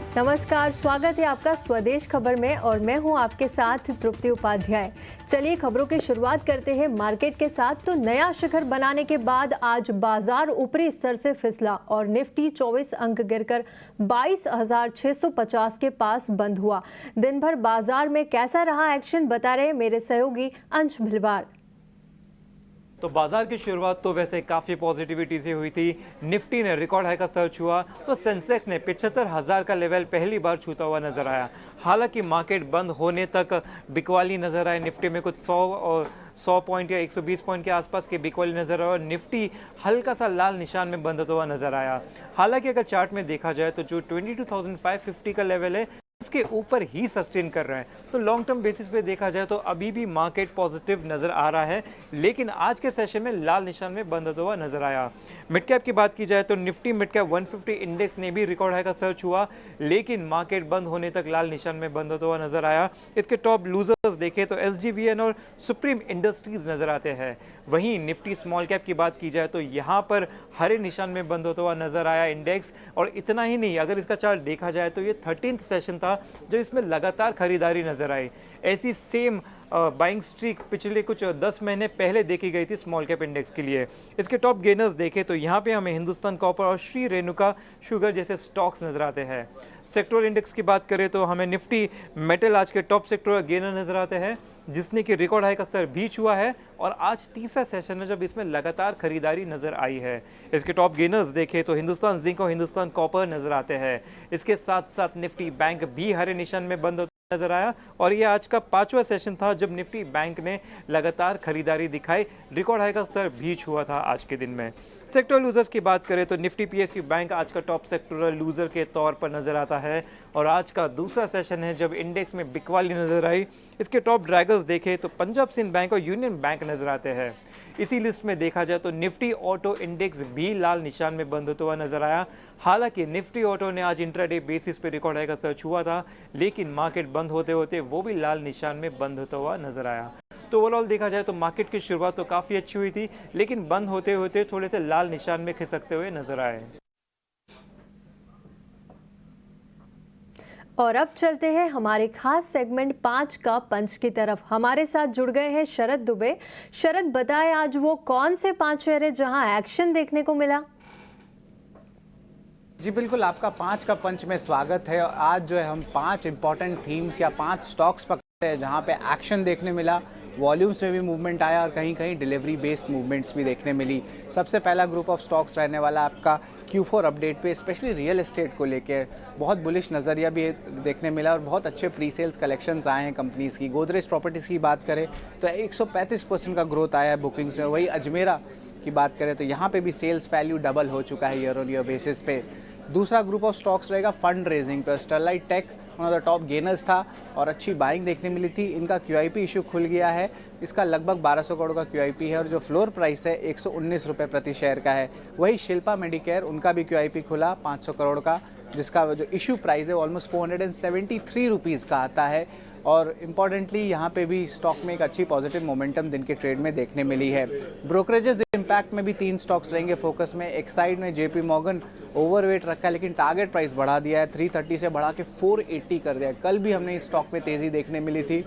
नमस्कार, स्वागत है आपका स्वदेश खबर में और मैं हूं आपके साथ तृप्ति उपाध्याय। चलिए खबरों की शुरुआत करते हैं मार्केट के साथ। तो नया शिखर बनाने के बाद आज बाजार ऊपरी स्तर से फिसला और निफ्टी 24 अंक गिरकर 22,650 के पास बंद हुआ। दिन भर बाजार में कैसा रहा एक्शन, बता रहे मेरे सहयोगी अंश भिलवार। तो बाजार की शुरुआत तो वैसे काफ़ी पॉजिटिविटी से हुई थी। निफ्टी ने रिकॉर्ड हाई का स्तर छुआ तो सेंसेक्स ने 75,000 का लेवल पहली बार छूता हुआ नजर आया। हालांकि मार्केट बंद होने तक बिकवाली नजर आए। निफ्टी में कुछ 100 पॉइंट या 120 पॉइंट के आसपास के बिकवाली नजर आया और निफ्टी हल्का सा लाल निशान में बंद होता हुआ नजर आया। हालांकि अगर चार्ट में देखा जाए तो जो 22,550 का लेवल है उसके ऊपर ही सस्टेन कर रहे हैं। तो लॉन्ग टर्म बेसिस पे देखा जाए तो अभी भी मार्केट पॉजिटिव नजर आ रहा है, लेकिन आज के सेशन में लाल निशान में बंद होता हुआ नजर आया। मिड कैप की बात की जाए तो निफ्टी मिड कैप 150 इंडेक्स ने भी रिकॉर्ड हाई का स्तर छुआ, लेकिन मार्केट बंद होने तक लाल निशान में बंद होता हुआ नजर आया। इसके टॉप लूजर्स देखें तो SGVN और सुप्रीम इंडस्ट्रीज नजर आते हैं। वहीं निफ्टी स्मॉल कैप की बात की जाए तो यहाँ पर हरे निशान में बंद होता हुआ नजर आया इंडेक्स। और इतना ही नहीं, अगर इसका चार्ट देखा जाए तो ये 13th सेशन था जो इसमें लगातार खरीदारी नजर आई। ऐसी सेम बाइंग स्ट्रीक पिछले कुछ 10 महीने पहले देखी गई थी स्मॉल कैप इंडेक्स के लिए। इसके टॉप गेनर्स देखें तो यहाँ पे हमें हिंदुस्तान कॉपर और श्री रेणुका शुगर जैसे स्टॉक्स नजर आते हैं। सेक्टोरल इंडेक्स की बात करें तो हमें निफ्टी मेटल आज के टॉप सेक्टोरल गेनर नजर आते हैं, जिसने कि रिकॉर्ड हाई का स्तर भी छुआ है और आज तीसरा सेशन है जब इसमें लगातार खरीदारी नजर आई है। इसके टॉप गेनर्स देखें तो हिंदुस्तान जिंक और हिंदुस्तान कॉपर नजर आते हैं। इसके साथ साथ निफ्टी बैंक भी हरे निशान में बंद नजर आया और ये आज का 5वां सेशन था जब निफ्टी बैंक ने लगातार खरीदारी दिखाई। रिकॉर्ड हाई का स्तर भी छुआ था आज के दिन में। सेक्टर लूजर्स की बात करें तो निफ्टी PSU बैंक आज का टॉप सेक्टोरल लूजर के तौर पर नजर आता है और आज का दूसरा सेशन है जब इंडेक्स में बिकवाली नजर आई। इसके टॉप ड्रैगर्स देखें तो पंजाब सिंध बैंक और यूनियन बैंक नजर आते हैं। इसी लिस्ट में देखा जाए तो निफ्टी ऑटो इंडेक्स भी लाल निशान में बंद होता हुआ नजर आया। हालांकि निफ्टी ऑटो ने आज इंट्राडे बेसिस पे रिकॉर्ड हाई का स्तर छुआ था, लेकिन मार्केट बंद होते होते वो भी लाल निशान में बंद होता हुआ नजर आया। तो ओवरऑल देखा जाए तो मार्केट की शुरुआत तो काफ़ी अच्छी हुई थी, लेकिन बंद होते होते थोड़े से लाल निशान में खिसकते हुए नजर आए। और अब चलते हैं हमारे खास सेगमेंट 5 का पंच की तरफ। हमारे साथ जुड़ गए हैं शरद दुबे। शरद, बताएं आज वो कौन से 5 शेयर जहां एक्शन देखने को मिला? जी बिल्कुल, आपका 5 का पंच में स्वागत है। और आज जो है हम 5 इंपॉर्टेंट थीम्स या 5 स्टॉक्स पकड़ते हैं जहां पे एक्शन देखने मिला, वॉल्यूम्स में भी मूवमेंट आया और कहीं कहीं डिलीवरी बेस्ड मूवमेंट्स भी देखने मिली। सबसे पहला ग्रुप ऑफ स्टॉक्स रहने वाला आपका Q4 अपडेट पे स्पेशली रियल एस्टेट को लेकर बहुत बुलिश नज़रिया भी देखने मिला और बहुत अच्छे प्री सेल्स कलेक्शंस आए हैं कंपनीज़ की। गोदरेज प्रॉपर्टीज़ की बात करें तो 135% का ग्रोथ आया है बुकिंग्स में। वही अजमेरा की बात करें तो यहाँ पे भी सेल्स वैल्यू डबल हो चुका है ईयर ऑन ईयर बेसिस पे। दूसरा ग्रुप ऑफ स्टॉक्स रहेगा फंड रेजिंग पे। Sterlite tech one of the top gainers था और अच्छी बाइंग देखने मिली थी। इनका QIP इशू खुल गया है, इसका लगभग 1200 करोड़ का QIP है और जो फ्लोर प्राइस है 119 रुपये प्रति शेयर का है। वही शिल्पा मेडिकेयर, उनका भी QIP खुला 500 करोड़ का, जिसका जो इशू प्राइस है ऑलमोस्ट 473 रुपीज़ का आता है। और इम्पॉर्टेंटली यहाँ पे भी स्टॉक में एक अच्छी पॉजिटिव मोमेंटम दिन के ट्रेड में देखने मिली है। ब्रोकरेजेस इम्पैक्ट में भी 3 स्टॉक्स रहेंगे फोकस में। एक साइड में JP मॉर्गन ओवरवेट रखा है, लेकिन टारगेट प्राइस बढ़ा दिया है, 330 से बढ़ा के 480 कर दिया है। कल भी हमने इस स्टॉक में तेज़ी देखने मिली थी।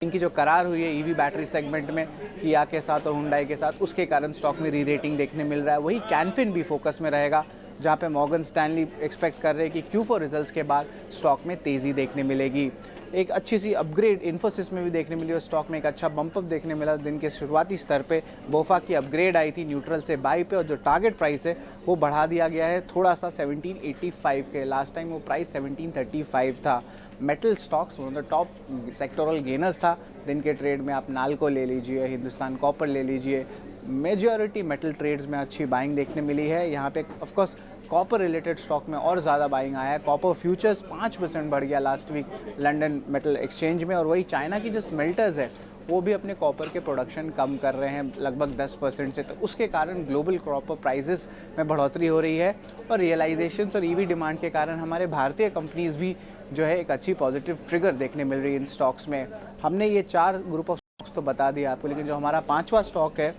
इनकी जो करार हुई है EV बैटरी सेगमेंट में किया के साथ और हुंडई के साथ, उसके कारण स्टॉक में री रेटिंग देखने मिल रहा है। वही कैनफिन भी फोकस में रहेगा, जहाँ पे मॉर्गन स्टैनली एक्सपेक्ट कर रहे हैं कि Q4 रिजल्ट्स के बाद स्टॉक में तेज़ी देखने मिलेगी। एक अच्छी सी अपग्रेड इन्फोसिस में भी देखने मिली और स्टॉक में एक अच्छा बम्पअप देखने मिला। दिन के शुरुआती स्तर पे बोफा की अपग्रेड आई थी न्यूट्रल से बाई पे और जो टारगेट प्राइस है वो बढ़ा दिया गया है थोड़ा सा 1785 के। लास्ट टाइम वो प्राइस 1735 था। Metal stocks one of the top sectoral gainers था दिन के ट्रेड में। आप नाल्को ले लीजिए, हिंदुस्तान कॉपर ले लीजिए, मेजॉरिटी मेटल ट्रेड्स में अच्छी बाइंग देखने मिली है। यहाँ पे ऑफकोर्स कॉपर रिलेटेड स्टॉक में और ज़्यादा बाइंग आया है। कॉपर फ्यूचर्स 5% बढ़ गया last week London Metal Exchange में। और वही चाइना की जो स्मेल्टर्स है वो भी अपने कॉपर के प्रोडक्शन कम कर रहे हैं लगभग 10% से, तो उसके कारण ग्लोबल कॉपर प्राइसेस में बढ़ोतरी हो रही है। और रियलाइजेशंस और EV डिमांड के कारण हमारे भारतीय कंपनीज़ भी जो है एक अच्छी पॉजिटिव ट्रिगर देखने मिल रही है इन स्टॉक्स में। हमने ये 4 ग्रुप ऑफ स्टॉक्स तो बता दिया आपको, लेकिन जो हमारा 5वां स्टॉक है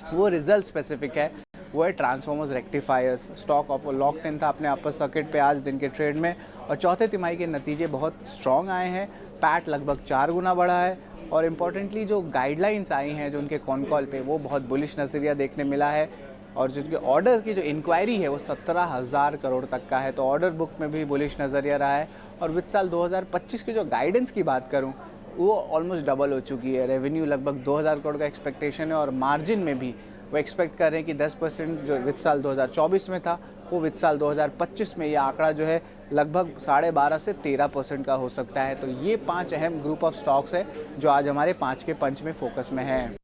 वो रिजल्ट स्पेसिफिक है वो है transformers rectifiers. Stock locked in था अपने अपर सर्किट पे आज दिन के ट्रेड में, और चौथे तिमाही के नतीजे बहुत स्ट्रॉन्ग आए हैं। पैट लगभग 4 गुना बढ़ा है, और इम्पॉर्टेंटली जो गाइडलाइंस आई हैं जो उनके कॉन कॉल पे, वो बहुत बुलिश नज़रिया देखने मिला है। और जो उनके ऑर्डर की जो इंक्वायरी है वो 17,000 करोड़ तक का है, तो ऑर्डर बुक में भी बुलिश नज़रिया रहा है। और वित्त साल 2025 की जो गाइडेंस की बात करूं, वो ऑलमोस्ट डबल हो चुकी है। रेवेन्यू लगभग 2,000 करोड़ का एक्सपेक्टेशन है, और मार्जिन में भी वो एक्सपेक्ट कर रहे हैं कि 10% जो वित्त साल 2024 में था, वो वित्त साल 2025 में ये आंकड़ा जो है लगभग 12.5 से 13% का हो सकता है। तो ये 5 अहम ग्रुप ऑफ स्टॉक्स है जो आज हमारे 5 के पंच में फोकस में है।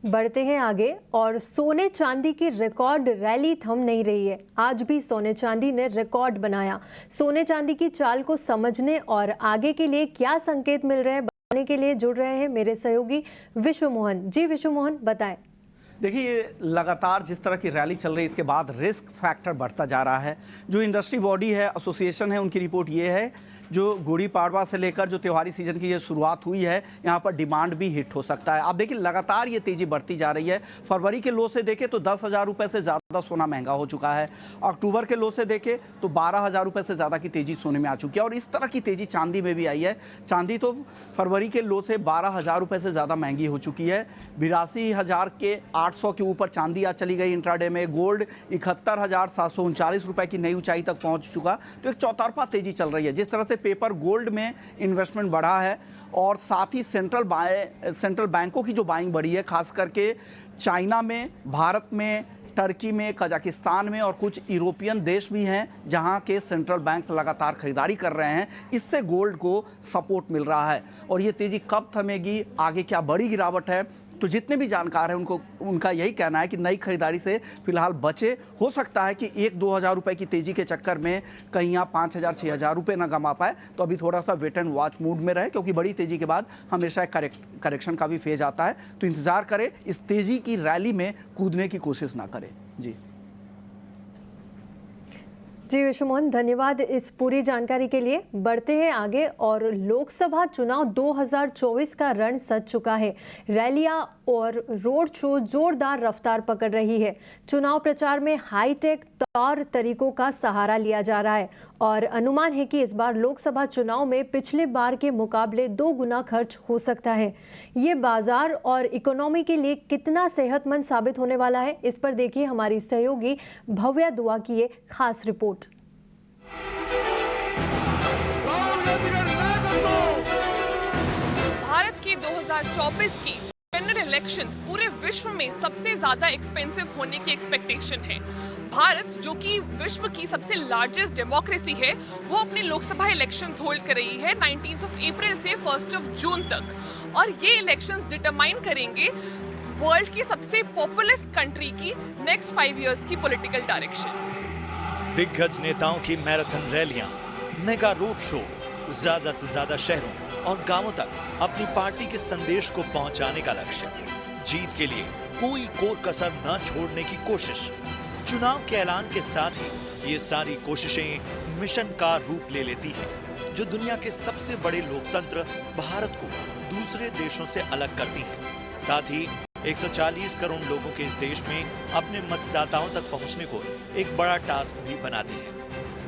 बढ़ते हैं आगे, और सोने चांदी की रिकॉर्ड रैली थम नहीं रही है। आज भी सोने चांदी ने रिकॉर्ड बनाया। सोने चांदी की चाल को समझने और आगे के लिए क्या संकेत मिल रहे हैं बताने के लिए जुड़ रहे हैं मेरे सहयोगी विश्व मोहन। जी विश्व मोहन, बताएं। देखिए, ये लगातार जिस तरह की रैली चल रही है, इसके बाद रिस्क फैक्टर बढ़ता जा रहा है। जो इंडस्ट्री बॉडी है, एसोसिएशन है, उनकी रिपोर्ट ये है, जो गुड़ी पाड़वा से लेकर जो त्योहारी सीजन की ये शुरुआत हुई है, यहाँ पर डिमांड भी हिट हो सकता है। आप देखिए, लगातार ये तेज़ी बढ़ती जा रही है। फरवरी के लो से देखें तो 10,000 रुपये से ज़्यादा सोना महंगा हो चुका है। अक्टूबर के लो से देखें तो 12,000 रुपये से ज़्यादा की तेज़ी सोने में आ चुकी है, और इस तरह की तेज़ी चांदी में भी आई है। चांदी तो फरवरी के लो से 12,000 रुपये से ज़्यादा महंगी हो चुकी है। 82,800 के ऊपर चांदी आज चली गई इंट्राडे में। गोल्ड 71,739 रुपये की नई ऊंचाई तक पहुंच चुका। तो एक चौतरफा तेज़ी चल रही है। जिस तरह से पेपर गोल्ड में इन्वेस्टमेंट बढ़ा है, और साथ ही सेंट्रल बैंकों की जो बाइंग बढ़ी है, खास करके चाइना में, भारत में, टर्की में, कजाकिस्तान में, और कुछ यूरोपियन देश भी हैं जहां के सेंट्रल बैंक लगातार खरीदारी कर रहे हैं। इससे गोल्ड को सपोर्ट मिल रहा है। और ये तेज़ी कब थमेगी, आगे क्या बड़ी गिरावट है, तो जितने भी जानकार हैं उनका यही कहना है कि नई खरीदारी से फिलहाल बचे। हो सकता है कि 1-2 हज़ार रुपये की तेज़ी के चक्कर में कहीं आप 5,000-6,000 रुपये ना गमा पाए। तो अभी थोड़ा सा वेट एंड वॉच मूड में रहे, क्योंकि बड़ी तेज़ी के बाद हमेशा एक करेक्शन का भी फेज आता है। तो इंतज़ार करें, इस तेज़ी की रैली में कूदने की कोशिश ना करें। जी विश्व मोहन, धन्यवाद इस पूरी जानकारी के लिए। बढ़ते हैं आगे, और लोकसभा चुनाव 2024 का रण सज चुका है। रैलियां और रोड शो जोरदार रफ्तार पकड़ रही है। चुनाव प्रचार में हाईटेक तौर तरीकों का सहारा लिया जा रहा है, और अनुमान है कि इस बार लोकसभा चुनाव में पिछले बार के मुकाबले 2 गुना खर्च हो सकता है। ये बाजार और इकोनॉमी के लिए कितना सेहतमंद साबित होने वाला है, इस पर देखिए हमारी सहयोगी भव्या दुआ की ये खास रिपोर्ट। भारत के 2024 की जनरल इलेक्शंस पूरे विश्व में सबसे ज्यादा एक्सपेंसिव होने की एक्सपेक्टेशन है। भारत, जो कि विश्व की सबसे लार्जेस्ट डेमोक्रेसी है, वो अपने लोकसभा इलेक्शंस होल्ड कर रही है 19 अप्रैल से 1 जून तक, और ये इलेक्शंस डिटरमाइन करेंगे वर्ल्ड की सबसे पॉपुलर कंट्री की नेक्स्ट 5 इयर्स की पॉलिटिकल डायरेक्शन। दिग्गज नेताओं की मैराथन रैलियां, मेगा रोड शो, ज्यादा से ज्यादा शहरों और गांवों तक अपनी पार्टी के संदेश को पहुंचाने का लक्ष्य। जीत के लिए कोई कोर कसर न छोड़ने की कोशिश। चुनाव के ऐलान के साथ ही ये सारी कोशिशें मिशन का रूप ले लेती हैं, जो दुनिया के सबसे बड़े लोकतंत्र भारत को दूसरे देशों से अलग करती हैं। साथ ही 140 करोड़ लोगों के इस देश में अपने मतदाताओं तक पहुंचने को एक बड़ा टास्क भी बनाती है।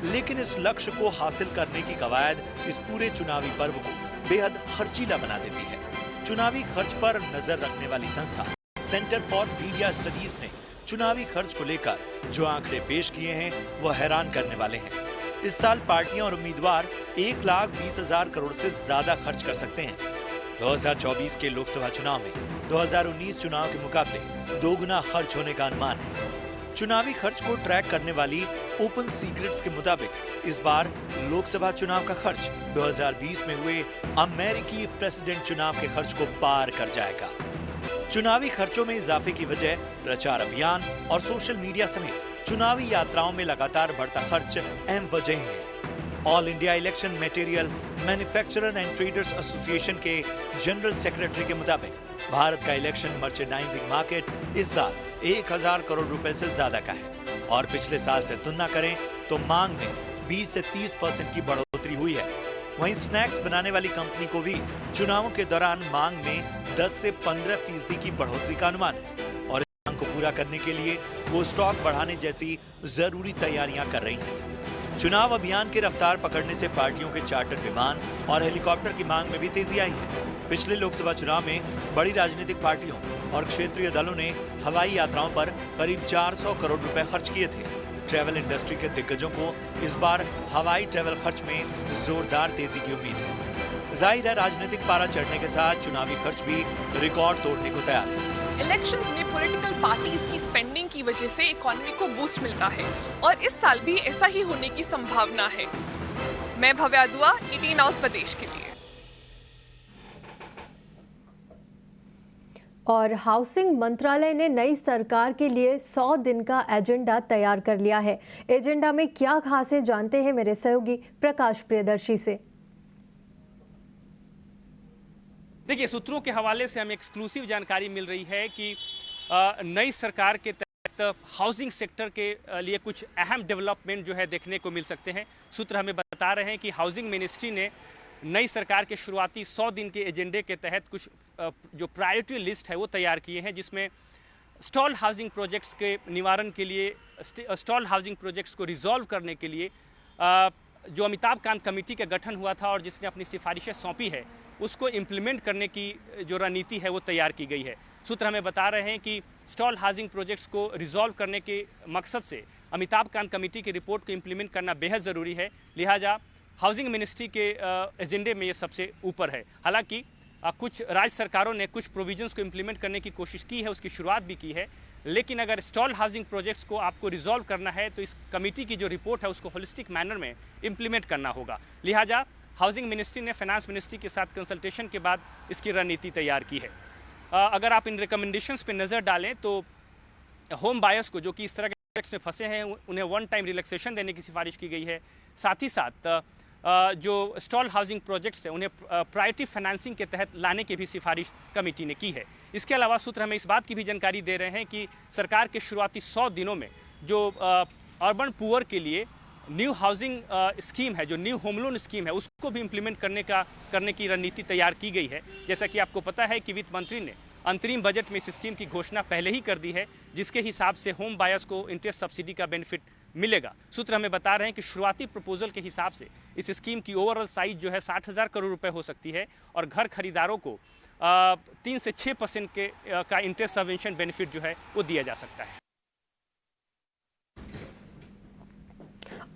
लेकिन इस लक्ष्य को हासिल करने की कवायद इस पूरे चुनावी पर्व को बेहद खर्चीला बना देती है। चुनावी खर्च पर नजर रखने वाली संस्था सेंटर फॉर मीडिया स्टडीज ने चुनावी खर्च को लेकर जो आंकड़े पेश किए हैं वो हैरान करने वाले हैं। इस साल पार्टियां और उम्मीदवार 1,20,000 करोड़ से ज्यादा खर्च कर सकते हैं। 2024 के लोकसभा चुनाव में 2019 चुनाव के मुकाबले 2 गुना खर्च होने का अनुमान है। चुनावी खर्च को ट्रैक करने वाली ओपन सीक्रेट्स के मुताबिक इस बार लोकसभा चुनाव का खर्च 2020 में हुए अमेरिकी प्रेसिडेंट चुनाव के खर्च को पार कर जाएगा। चुनावी खर्चों में इजाफे की वजह प्रचार अभियान और सोशल मीडिया समेत चुनावी यात्राओं में लगातार बढ़ता खर्च अहम वजह है। All India election material manufacturer and traders association के जनरल सेक्रेटरी के मुताबिक भारत का इलेक्शन मर्चेंडाइजिंग मार्केट इस साल 1,000 करोड़ रुपए से ज्यादा का है, और पिछले साल से तुलना करें तो मांग में 20 से 30% की बढ़ोतरी हुई है। वहीं स्नैक्स बनाने वाली कंपनी को भी चुनावों के दौरान मांग में 10 से 15% की बढ़ोतरी का अनुमान है और इस मांग को पूरा करने के लिए वो स्टॉक बढ़ाने जैसी जरूरी तैयारियां कर रही हैं। चुनाव अभियान की रफ्तार पकड़ने से पार्टियों के चार्टर विमान और हेलीकॉप्टर की मांग में भी तेजी आई है। पिछले लोकसभा चुनाव में बड़ी राजनीतिक पार्टियों और क्षेत्रीय दलों ने हवाई यात्राओं पर करीब 400 करोड़ रुपए खर्च किए थे। ट्रैवल इंडस्ट्री के दिग्गजों को इस बार हवाई ट्रैवल खर्च में जोरदार तेजी की उम्मीद है। जाहिर है राजनीतिक पारा चढ़ने के साथ चुनावी खर्च भी रिकॉर्ड तोड़ने को तैयार है। इलेक्शंस में पॉलिटिकल पार्टीज की स्पेंडिंग की वजह से इकोनॉमी को बूस्ट मिलता है और इस साल भी ऐसा ही होने की संभावना है। मैं भव्या दुआ, 18 नाउ स्वदेश के लिए। और हाउसिंग मंत्रालय ने नई सरकार के लिए 100 दिन का एजेंडा तैयार कर लिया है। एजेंडा में क्या खास है जानते हैं मेरे सहयोगी प्रकाश प्रियदर्शी से। देखिए, सूत्रों के हवाले से हमें एक्सक्लूसिव जानकारी मिल रही है कि नई सरकार के तहत हाउसिंग सेक्टर के लिए कुछ अहम डेवलपमेंट जो है देखने को मिल सकते हैं। सूत्र हमें बता रहे हैं कि हाउसिंग मिनिस्ट्री ने नई सरकार के शुरुआती 100 दिन के एजेंडे के तहत कुछ जो प्रायोरिटी लिस्ट है वो तैयार किए हैं, जिसमें स्टॉल हाउसिंग प्रोजेक्ट्स के निवारण के लिए, स्टॉल हाउसिंग प्रोजेक्ट्स को रिजॉल्व करने के लिए जो अमिताभ कांत कमेटी का गठन हुआ था और जिसने अपनी सिफारिशें सौंपी है, उसको इम्प्लीमेंट करने की जो रणनीति है वो तैयार की गई है। सूत्र हमें बता रहे हैं कि स्टॉल हाउसिंग प्रोजेक्ट्स को रिजॉल्व करने के मकसद से अमिताभ कांत कमेटी की रिपोर्ट को इम्प्लीमेंट करना बेहद ज़रूरी है, लिहाजा हाउसिंग मिनिस्ट्री के एजेंडे में ये सबसे ऊपर है। हालांकि कुछ राज्य सरकारों ने कुछ प्रोविजंस को इम्प्लीमेंट करने की कोशिश की है, उसकी शुरुआत भी की है, लेकिन अगर स्टॉल हाउसिंग प्रोजेक्ट्स को आपको रिजॉल्व करना है तो इस कमेटी की जो रिपोर्ट है उसको होलिस्टिक मैनर में इम्प्लीमेंट करना होगा। लिहाजा हाउसिंग मिनिस्ट्री ने फाइनेंस मिनिस्ट्री के साथ कंसल्टेशन के बाद इसकी रणनीति तैयार की है। अगर आप इन रिकमेंडेशंस पे नज़र डालें तो होम बायर्स को जो कि इस तरह के प्रोजेक्ट्स में फंसे हैं उन्हें वन टाइम रिलैक्सेशन देने की सिफारिश की गई है। साथ ही साथ जो स्टॉल हाउसिंग प्रोजेक्ट्स हैं उन्हें प्रायोरिटी फाइनेंसिंग के तहत लाने की भी सिफारिश कमेटी ने की है। इसके अलावा सूत्र हमें इस बात की भी जानकारी दे रहे हैं कि सरकार के शुरुआती 100 दिनों में जो अर्बन पुअर के लिए न्यू हाउसिंग स्कीम है, जो न्यू होम लोन स्कीम है, उसको भी इम्प्लीमेंट करने की रणनीति तैयार की गई है। जैसा कि आपको पता है कि वित्त मंत्री ने अंतरिम बजट में इस स्कीम की घोषणा पहले ही कर दी है, जिसके हिसाब से होम बायर्स को इंटरेस्ट सब्सिडी का बेनिफिट मिलेगा। सूत्र हमें बता रहे हैं कि शुरुआती प्रपोजल के हिसाब से इस स्कीम की ओवरऑल साइज जो है 60,000 करोड़ रुपए हो सकती है और घर खरीदारों को 3 से 6% का इंटरेस्ट सबवेंशन बेनिफिट जो है वो दिया जा सकता है।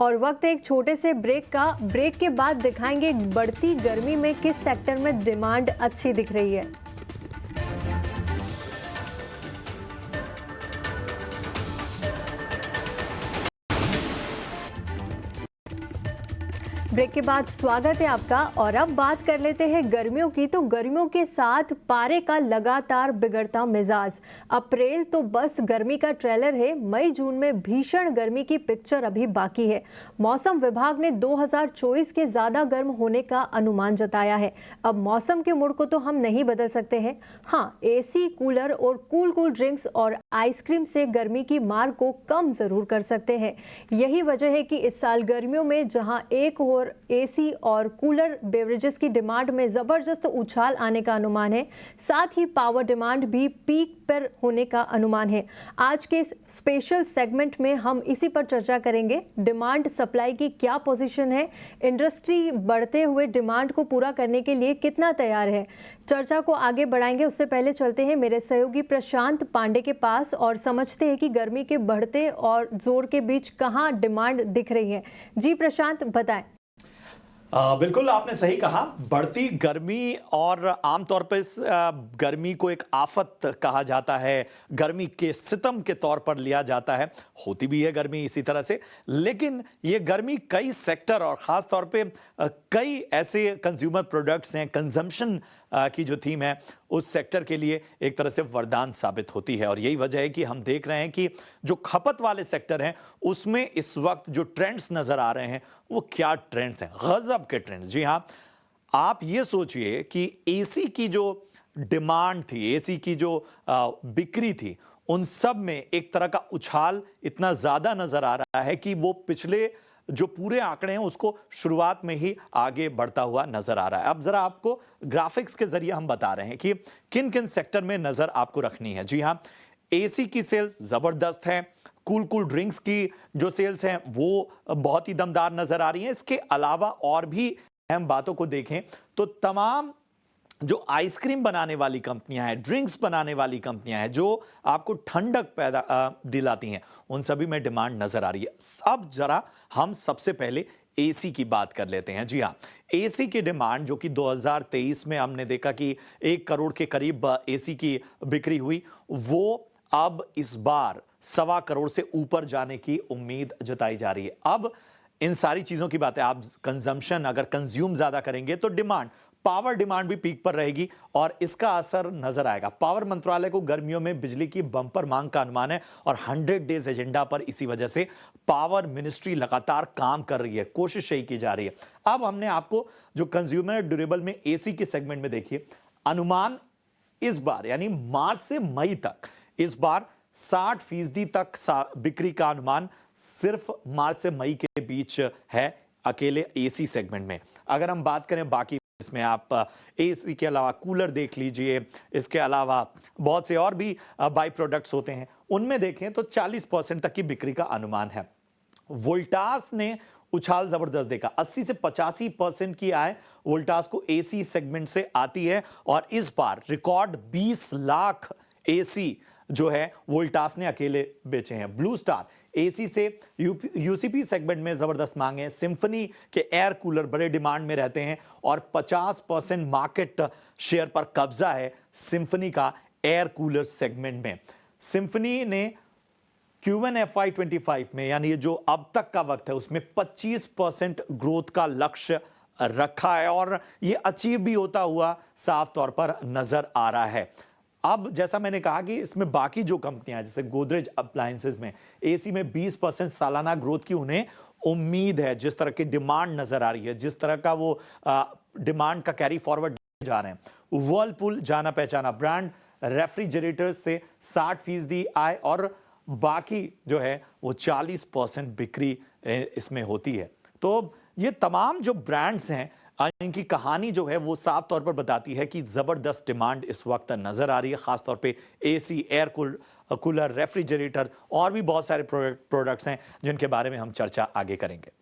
और वक्त एक छोटे से ब्रेक का। ब्रेक के बाद दिखाएंगे बढ़ती गर्मी में किस सेक्टर में डिमांड अच्छी दिख रही है। ब्रेक के बाद स्वागत है आपका। और अब बात कर लेते हैं गर्मियों की। तो गर्मियों के साथ पारे का लगातार बिगड़ता मिजाज। अप्रैल तो बस गर्मी का ट्रेलर है, मई जून में भीषण गर्मी की पिक्चर अभी बाकी है। मौसम विभाग ने 2024 के ज़्यादा गर्म होने का अनुमान जताया है। अब मौसम के मूड को तो हम नहीं बदल सकते हैं, हाँ एसी, कूलर और कूल ड्रिंक्स और आइसक्रीम से गर्मी की मार को कम ज़रूर कर सकते हैं। यही वजह है कि इस साल गर्मियों में जहाँ एक और एसी और कूलर बेवरेजेस की डिमांड में जबरदस्त उछाल आने का अनुमान है, साथ ही पावर डिमांड भी पीक पर होने का अनुमान है। आज के इस स्पेशल सेगमेंट में हम इसी पर चर्चा करेंगे। डिमांड सप्लाई की क्या पोजीशन है, इंडस्ट्री बढ़ते हुए डिमांड को पूरा करने के लिए कितना तैयार है। चर्चा को आगे बढ़ाएंगे, उससे पहले चलते हैं मेरे सहयोगी प्रशांत पांडे के पास और समझते हैं कि गर्मी के बढ़ते और जोर के बीच कहाँ डिमांड दिख रही है। जी प्रशांत, बताएं। बिल्कुल आपने सही कहा, बढ़ती गर्मी और आमतौर पर इस गर्मी को एक आफत कहा जाता है, गर्मी के सितम के तौर पर लिया जाता है। होती भी है गर्मी इसी तरह से, लेकिन ये गर्मी कई सेक्टर और ख़ास तौर पे कई ऐसे कंज्यूमर प्रोडक्ट्स हैं, कंजम्पशन की जो थीम है उस सेक्टर के लिए एक तरह से वरदान साबित होती है। और यही वजह है कि हम देख रहे हैं कि जो खपत वाले सेक्टर हैं उसमें इस वक्त जो ट्रेंड्स नज़र आ रहे हैं वो क्या ट्रेंड्स हैं, गजब के ट्रेंड्स। जी हाँ, आप ये सोचिए कि एसी की जो डिमांड थी, एसी की जो बिक्री थी, उन सब में एक तरह का उछाल इतना ज़्यादा नज़र आ रहा है कि वो पिछले जो पूरे आंकड़े हैं उसको शुरुआत में ही आगे बढ़ता हुआ नजर आ रहा है। अब जरा आपको ग्राफिक्स के जरिए हम बता रहे हैं कि किन किन सेक्टर में नजर आपको रखनी है। जी हां, एसी की सेल्स जबरदस्त है, कूल ड्रिंक्स की जो सेल्स हैं वो बहुत ही दमदार नजर आ रही हैं। इसके अलावा और भी अहम बातों को देखें तो तमाम जो आइसक्रीम बनाने वाली कंपनियां हैं, ड्रिंक्स बनाने वाली कंपनियां हैं, जो आपको ठंडक दिलाती हैं, उन सभी में डिमांड नजर आ रही है। अब जरा हम सबसे पहले एसी की बात कर लेते हैं। जी हां, एसी की डिमांड जो कि 2023 में हमने देखा कि 1 करोड़ के करीब एसी की बिक्री हुई, वो अब इस बार 1.25 करोड़ से ऊपर जाने की उम्मीद जताई जा रही है। अब इन सारी चीजों की बात है, आप कंजम्पशन अगर कंज्यूम ज्यादा करेंगे तो पावर डिमांड भी पीक पर रहेगी और इसका असर नजर आएगा। पावर मंत्रालय को गर्मियों में बिजली की बंपर मांग का अनुमान है और 100 डेज एजेंडा पर इसी वजह से पावर मिनिस्ट्री लगातार काम कर रही है, कोशिश यही की जा रही है। अब हमने आपको जो कंज्यूमर ड्यूरेबल में एसी के सेगमेंट में देखिए, अनुमान इस बार यानी मार्च से मई तक इस बार 60% तक बिक्री का अनुमान सिर्फ मार्च से मई के बीच है अकेले एसी सेगमेंट में। अगर हम बात करें बाकी, इसमें आप एसी के अलावा कूलर देख लीजिए, इसके अलावा बहुत से और भी बाई प्रोडक्ट्स होते हैं, उनमें देखें तो 40% तक की बिक्री का अनुमान है। वोल्टास ने उछाल जबरदस्त देखा, 80 से 85% की आय वोल्टास को एसी सेगमेंट से आती है और इस बार रिकॉर्ड 20 लाख एसी जो है वोल्टास ने अकेले बेचे हैं। ब्लू स्टार एसी से यूसीपी सेगमेंट में जबरदस्त मांग है। सिंफनी के एयर कूलर बड़े डिमांड में रहते हैं और 50% मार्केट शेयर पर कब्जा है सिंफनी का एयर कूलर सेगमेंट में। सिंफनी ने Q1 FY25 में यानी जो अब तक का वक्त है उसमें 25% ग्रोथ का लक्ष्य रखा है और यह अचीव भी होता हुआ साफ तौर पर नजर आ रहा है। अब जैसा मैंने कहा कि इसमें बाकी जो कंपनियां हैं जैसे गोदरेज अप्लायंसेस में एसी में 20% सालाना ग्रोथ की उन्हें उम्मीद है। जिस तरह की डिमांड नजर आ रही है, जिस तरह का वो डिमांड का कैरी फॉरवर्ड जा रहे हैं, वर्लपूल जाना पहचाना ब्रांड रेफ्रिजरेटर्स से 60% आय और बाकी जो है वो 40% बिक्री इसमें होती है। तो ये तमाम जो ब्रांड्स हैं इनकी कहानी जो है वो साफ तौर पर बताती है कि जबरदस्त डिमांड इस वक्त नजर आ रही है, खासतौर पे एसी, एयर कूलर, रेफ्रिजरेटर और भी बहुत सारे प्रोडक्ट्स हैं जिनके बारे में हम चर्चा आगे करेंगे।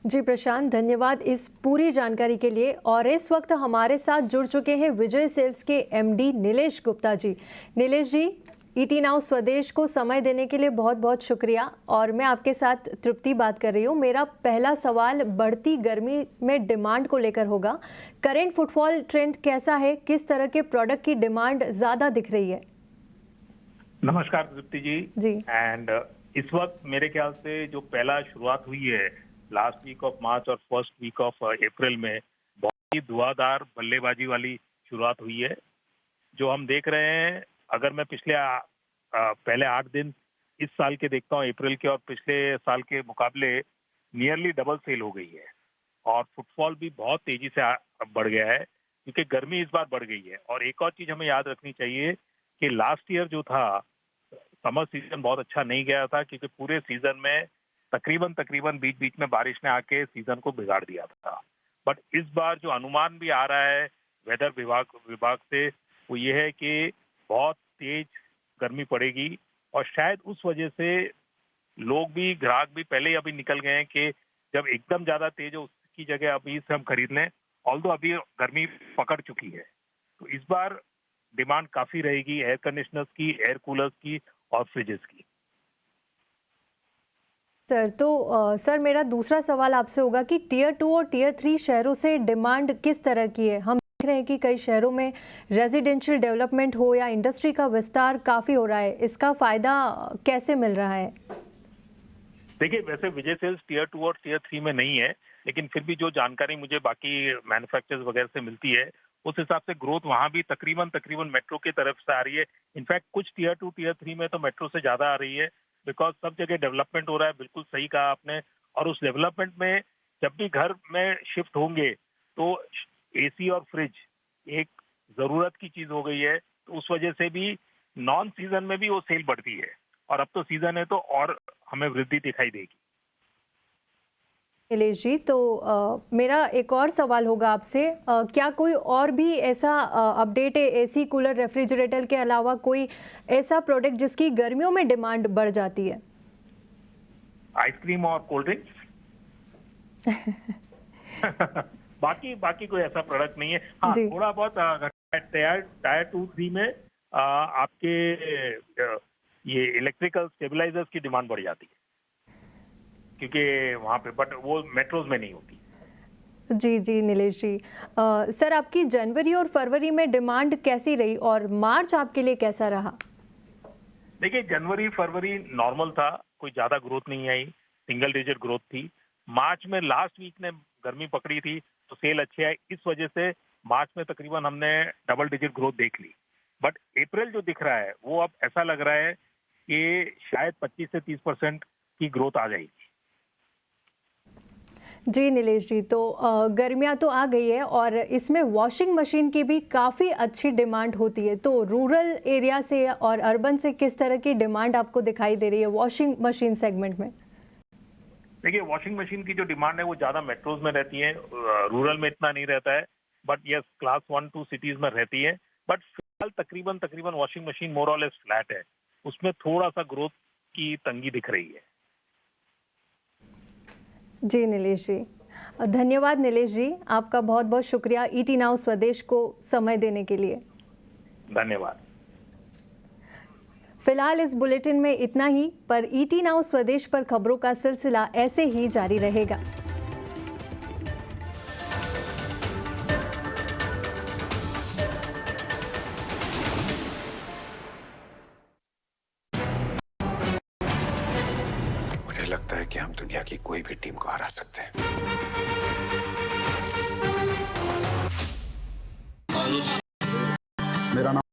जी प्रशांत, धन्यवाद इस पूरी जानकारी के लिए। और इस वक्त हमारे साथ जुड़ चुके हैं विजय सेल्स के एमडी नीलेश गुप्ता जी। नीलेश जी, ईटी नाउ स्वदेश को समय देने के लिए बहुत बहुत शुक्रिया। और मैं आपके साथ तृप्ति बात कर रही हूँ। मेरा पहला सवाल बढ़ती गर्मी में डिमांड को लेकर होगा। करेंट फुटफॉल ट्रेंड कैसा है? किस तरह के प्रोडक्ट की डिमांड ज़्यादा दिख रही है? नमस्कार तृप्ति जी। एंड इस वक्त मेरे ख्याल से जो पहला शुरुआत हुई है लास्ट वीक ऑफ मार्च और फर्स्ट वीक ऑफ अप्रैल में, बहुत ही धुआंधार बल्लेबाजी वाली शुरुआत हुई है। जो हम देख रहे हैं, अगर मैं पिछले पहले 8 दिन इस साल के देखता हूँ अप्रैल के, और पिछले साल के मुकाबले नियरली डबल सेल हो गई है और फुटफॉल भी बहुत तेजी से बढ़ गया है क्योंकि गर्मी इस बार बढ़ गई है। और एक और चीज हमें याद रखनी चाहिए कि लास्ट ईयर जो था समर सीजन बहुत अच्छा नहीं गया था क्योंकि पूरे सीजन में तकरीबन बीच बीच में बारिश ने आके सीजन को बिगाड़ दिया था। बट इस बार जो अनुमान भी आ रहा है वेदर विभाग से वो ये है कि बहुत तेज गर्मी पड़ेगी और शायद उस वजह से लोग भी, ग्राहक भी पहले ही अभी निकल गए हैं कि जब एकदम ज्यादा तेज हो उसकी जगह अभी से हम खरीद लें। ऑल्दो अभी गर्मी पकड़ चुकी है, तो इस बार डिमांड काफी रहेगी एयर कंडीशनर्स की, एयर कूलर्स की और फ्रिजेस की। सर, तो सर मेरा दूसरा सवाल आपसे होगा कि टियर 2 और टियर 3 शहरों से डिमांड किस तरह की है? हम देख रहे हैं कि कई शहरों में रेजिडेंशियल डेवलपमेंट हो या इंडस्ट्री का विस्तार काफ़ी हो रहा है। इसका फ़ायदा कैसे मिल रहा है? देखिए, वैसे विजय सेल्स टियर 2 और टियर 3 में नहीं है, लेकिन फिर भी जो जानकारी मुझे बाकी मैन्युफैक्चरर्स वगैरह से मिलती है उस हिसाब से ग्रोथ वहाँ भी तकरीबन मेट्रो की तरफ से आ रही है। इनफैक्ट कुछ टियर 2 टियर 3 में तो मेट्रो से ज़्यादा आ रही है, बिकॉज सब जगह डेवलपमेंट हो रहा है। बिल्कुल सही कहा आपने। और उस डेवलपमेंट में जब भी घर में शिफ्ट होंगे तो एसी और फ्रिज एक जरूरत की चीज हो गई है, तो उस वजह से भी नॉन सीजन में भी वो सेल बढ़ती है। और अब तो सीजन है तो और हमें वृद्धि दिखाई देगी। नीलेश जी, तो मेरा एक और सवाल होगा आपसे, क्या कोई और भी ऐसा अपडेट है एसी, कूलर, रेफ्रिजरेटर के अलावा कोई ऐसा प्रोडक्ट जिसकी गर्मियों में डिमांड बढ़ जाती है? आइसक्रीम और कोल्ड ड्रिंक्स बाकी कोई ऐसा प्रोडक्ट नहीं है। हाँ, थोड़ा बहुत टायर 2-3 में आपके ये इलेक्ट्रिकल स्टेबलाइजर्स की डिमांड बढ़ जाती है क्योंकि वहाँ पे, बट वो मेट्रोज में नहीं होती। जी जी नीलेश जी, सर आपकी जनवरी और फरवरी में डिमांड कैसी रही और मार्च आपके लिए कैसा रहा? देखिए, जनवरी फरवरी नॉर्मल था, कोई ज्यादा ग्रोथ नहीं आई, सिंगल डिजिट ग्रोथ थी। मार्च में लास्ट वीक ने गर्मी पकड़ी थी तो सेल अच्छे आए, इस वजह से मार्च में तकरीबन हमने डबल डिजिट ग्रोथ देख ली। बट अप्रैल जो दिख रहा है वो अब ऐसा लग रहा है कि शायद 25 से 30% की ग्रोथ आ जाएगी। जी नीलेश जी, तो गर्मियाँ तो आ गई है और इसमें वॉशिंग मशीन की भी काफ़ी अच्छी डिमांड होती है, तो रूरल एरिया से और अर्बन से किस तरह की डिमांड आपको दिखाई दे रही है वॉशिंग मशीन सेगमेंट में? देखिए, वॉशिंग मशीन की जो डिमांड है वो ज्यादा मेट्रोज में रहती है, रूरल में इतना नहीं रहता है, बट यस क्लास 1-2 सिटीज में रहती है। बट फिलहाल तकरीबन वॉशिंग मशीन मोर और लेस फ्लैट है, उसमें थोड़ा सा ग्रोथ की तंगी दिख रही है। जी नीलेश जी, धन्यवाद नीलेश जी, आपका बहुत बहुत शुक्रिया ईटी नाउ स्वदेश को समय देने के लिए। धन्यवाद। फिलहाल इस बुलेटिन में इतना ही, पर ईटी नाउ स्वदेश पर खबरों का सिलसिला ऐसे ही जारी रहेगा। मुझे लगता है कि हम दुनिया की कोई भी टीम को हरा सकते हैं। मेरा नाम